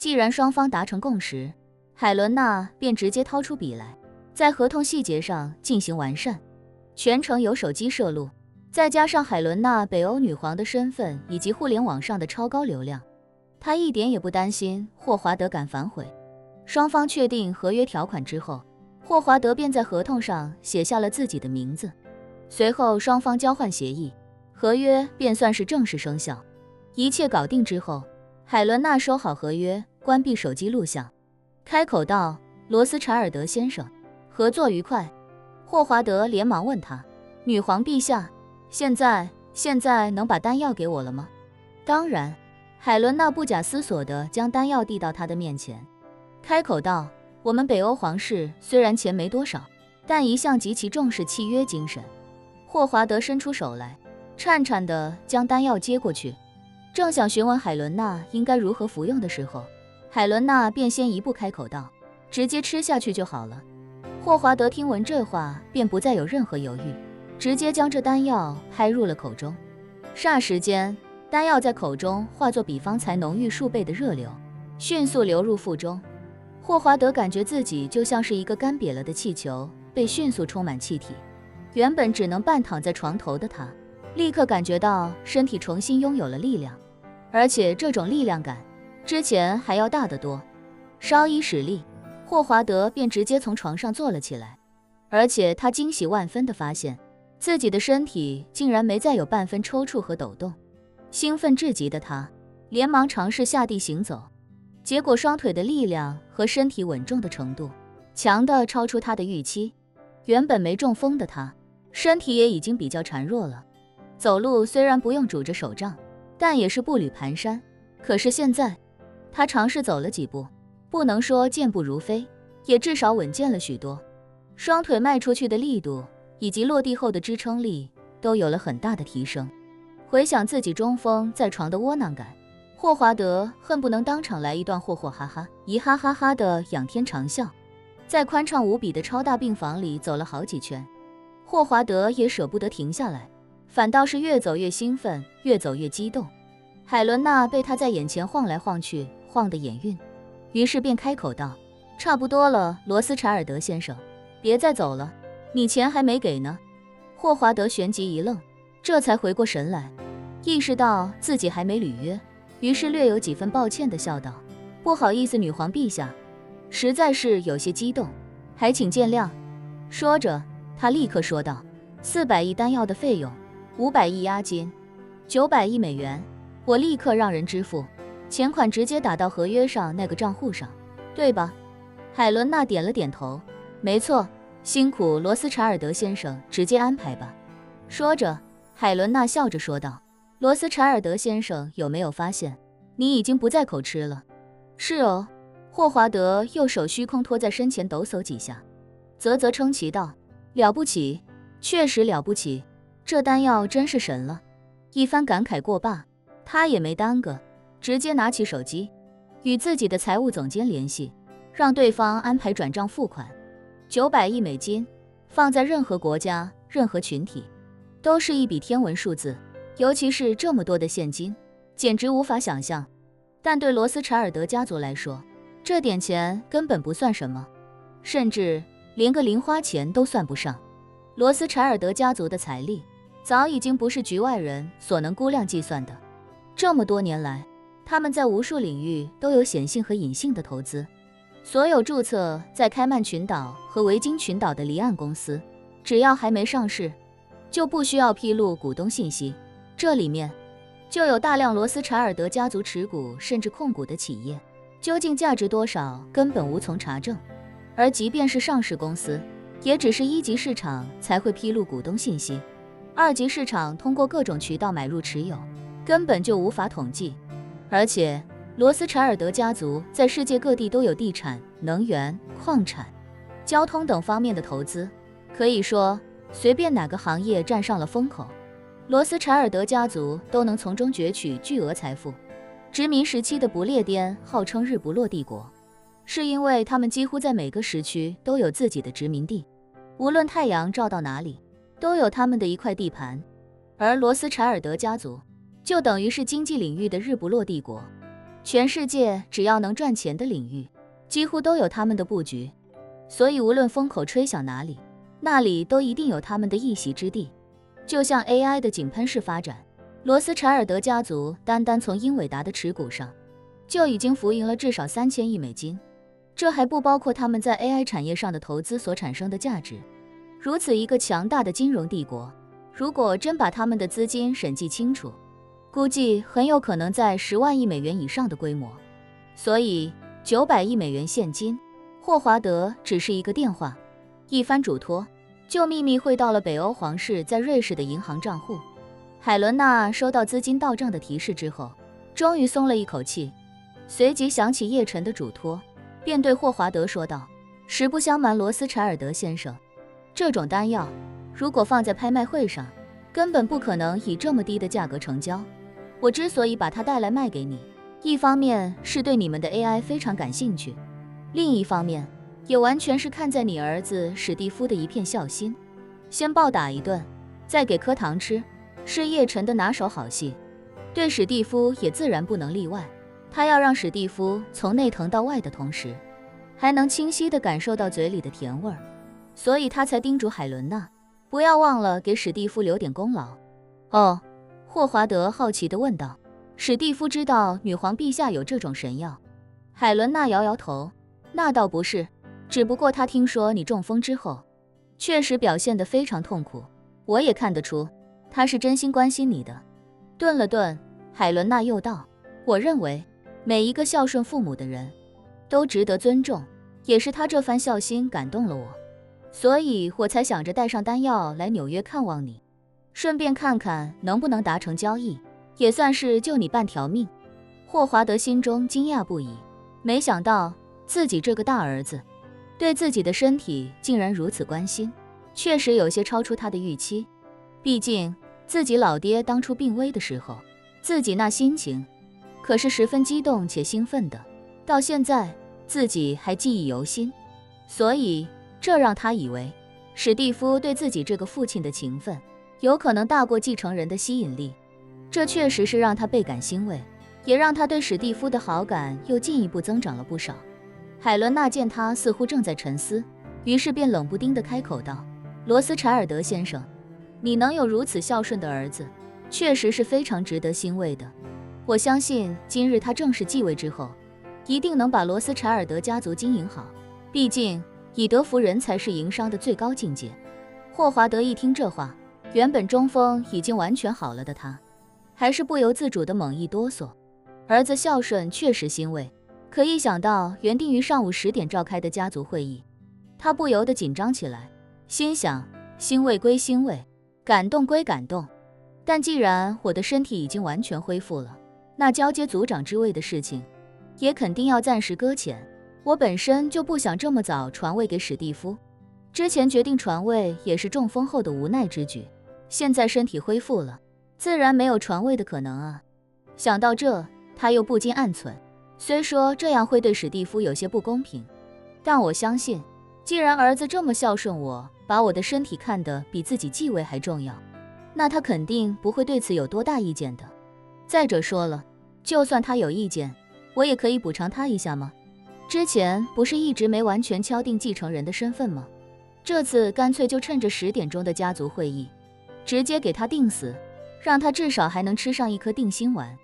既然双方达成共识，海伦娜便直接掏出笔来，在合同细节上进行完善。全程有手机摄录，再加上海伦娜北欧女皇的身份以及互联网上的超高流量，她一点也不担心霍华德敢反悔。双方确定合约条款之后，霍华德便在合同上写下了自己的名字。随后双方交换协议，合约便算是正式生效。一切搞定之后，海伦娜收好合约，关闭手机录像，开口道：“罗斯柴尔德先生，合作愉快。”霍华德连忙问他：“女皇陛下，现在能把丹药给我了吗？”当然。海伦娜不假思索地将丹药递到他的面前，开口道：“我们北欧皇室虽然钱没多少，但一向极其重视契约精神。”霍华德伸出手来，颤颤地将丹药接过去，正想询问海伦娜应该如何服用的时候，海伦娜便先一步开口道：“直接吃下去就好了。”霍华德听闻这话，便不再有任何犹豫，直接将这丹药拍入了口中。霎时间，丹药在口中化作比方才浓郁数倍的热流，迅速流入腹中。霍华德感觉自己就像是一个干瘪了的气球，被迅速充满气体。原本只能半躺在床头的他，立刻感觉到身体重新拥有了力量，而且这种力量感之前还要大得多。稍一使力，霍华德便直接从床上坐了起来，而且他惊喜万分地发现，自己的身体竟然没再有半分抽搐和抖动。兴奋至极的他连忙尝试下地行走，结果双腿的力量和身体稳重的程度强得超出他的预期。原本没中风的他，身体也已经比较孱弱了，走路虽然不用拄着手杖，但也是步履蹒跚。可是现在他尝试走了几步，不能说健步如飞，也至少稳健了许多，双腿迈出去的力度以及落地后的支撑力都有了很大的提升。回想自己中风在床的窝囊感，霍华德恨不能当场来一段霍霍哈哈一哈哈哈的仰天长啸。在宽敞无比的超大病房里走了好几圈，霍华德也舍不得停下来，反倒是越走越兴奋，越走越激动。海伦娜被他在眼前晃来晃去，晃得眼晕，于是便开口道：“差不多了，罗斯柴尔德先生，别再走了，你钱还没给呢。”霍华德旋即一愣，这才回过神来，意识到自己还没履约，于是略有几分抱歉地笑道：“不好意思，女皇陛下，实在是有些激动，还请见谅。”说着，他立刻说道：“400亿丹药的费用，500亿押金，900亿美元，我立刻让人支付，钱款直接打到合约上那个账户上，对吧？”海伦娜点了点头：“没错，辛苦罗斯柴尔德先生，直接安排吧。”说着，海伦娜笑着说道：“罗斯柴尔德先生，有没有发现你已经不再口吃了？”“是哦。”霍华德右手虚空托在身前抖擞几下，啧啧称奇道：“了不起，确实了不起，这丹药真是神了。”一番感慨过罢，他也没耽搁，直接拿起手机与自己的财务总监联系，让对方安排转账付款。900亿美金放在任何国家、任何群体都是一笔天文数字，尤其是这么多的现金，简直无法想象。但对罗斯柴尔德家族来说，这点钱根本不算什么，甚至连个零花钱都算不上。罗斯柴尔德家族的财力早已经不是局外人所能估量计算的。这么多年来，他们在无数领域都有显性和隐性的投资。所有注册在开曼群岛和维京群岛的离岸公司，只要还没上市，就不需要披露股东信息。这里面就有大量罗斯柴尔德家族持股甚至控股的企业，究竟价值多少根本无从查证。而即便是上市公司，也只是1级市场才会披露股东信息，2级市场通过各种渠道买入持有，根本就无法统计。而且罗斯柴尔德家族在世界各地都有地产、能源、矿产、交通等方面的投资，可以说随便哪个行业站上了风口，罗斯柴尔德家族都能从中攫取巨额财富。殖民时期的不列颠号称日不落帝国，是因为他们几乎在每个时区都有自己的殖民地，无论太阳照到哪里，都有他们的一块地盘。而罗斯柴尔德家族就等于是经济领域的日不落帝国，全世界只要能赚钱的领域，几乎都有他们的布局，所以无论风口吹响哪里，那里都一定有他们的一席之地。就像 AI 的井喷式发展，罗斯柴尔德家族单单从英伟达的持股上，就已经浮盈了至少3000亿美金，这还不包括他们在 AI 产业上的投资所产生的价值。如此一个强大的金融帝国，如果真把他们的资金审计清楚，估计很有可能在10万亿美元以上的规模。所以900亿美元现金，霍华德只是一个电话，一番嘱托，就秘密汇到了北欧皇室在瑞士的银行账户。海伦娜收到资金到账的提示之后，终于松了一口气，随即想起叶晨的嘱托，便对霍华德说道：实不相瞒，罗斯柴尔德先生，这种丹药如果放在拍卖会上，根本不可能以这么低的价格成交。我之所以把它带来卖给你，一方面是对你们的 AI 非常感兴趣，另一方面也完全是看在你儿子史蒂夫的一片孝心，先暴打一顿，再给颗糖吃，是叶晨的拿手好戏，对史蒂夫也自然不能例外。他要让史蒂夫从内疼到外的同时，还能清晰地感受到嘴里的甜味儿，所以他才叮嘱海伦娜不要忘了给史蒂夫留点功劳。哦，霍华德好奇地问道，史蒂夫知道女皇陛下有这种神药？海伦娜摇摇头，那倒不是，只不过他听说你中风之后，确实表现得非常痛苦，我也看得出他是真心关心你的。顿了顿，海伦娜又道，我认为每一个孝顺父母的人都值得尊重，也是他这番孝心感动了我，所以我才想着带上丹药来纽约看望你，顺便看看能不能达成交易，也算是救你半条命。霍华德心中惊讶不已，没想到自己这个大儿子对自己的身体竟然如此关心，确实有些超出他的预期。毕竟自己老爹当初病危的时候，自己那心情可是十分激动且兴奋的，到现在自己还记忆犹新，所以这让他以为史蒂夫对自己这个父亲的情分有可能大过继承人的吸引力，这确实是让他倍感欣慰，也让他对史蒂夫的好感又进一步增长了不少。海伦娜见他似乎正在沉思，于是便冷不丁地开口道，罗斯柴尔德先生，你能有如此孝顺的儿子，确实是非常值得欣慰的。我相信今日他正式继位之后，一定能把罗斯柴尔德家族经营好，毕竟以德服人才是营商的最高境界。霍华德一听这话，原本中风已经完全好了的他，还是不由自主地猛一哆嗦。儿子孝顺确实欣慰，可一想到原定于上午10点召开的家族会议，他不由得紧张起来，心想欣慰归欣慰，感动归感动，但既然我的身体已经完全恢复了，那交接族长之位的事情也肯定要暂时搁浅。我本身就不想这么早传位给史蒂夫，之前决定传位也是中风后的无奈之举，现在身体恢复了，自然没有传位的可能啊。想到这，他又不禁暗忖，虽说这样会对史蒂夫有些不公平，但我相信既然儿子这么孝顺我，把我的身体看得比自己继位还重要，那他肯定不会对此有多大意见的。再者说了，就算他有意见，我也可以补偿他一下吗？之前不是一直没完全敲定继承人的身份吗？这次干脆就趁着10点钟的家族会议，直接给他定死，让他至少还能吃上一颗定心丸。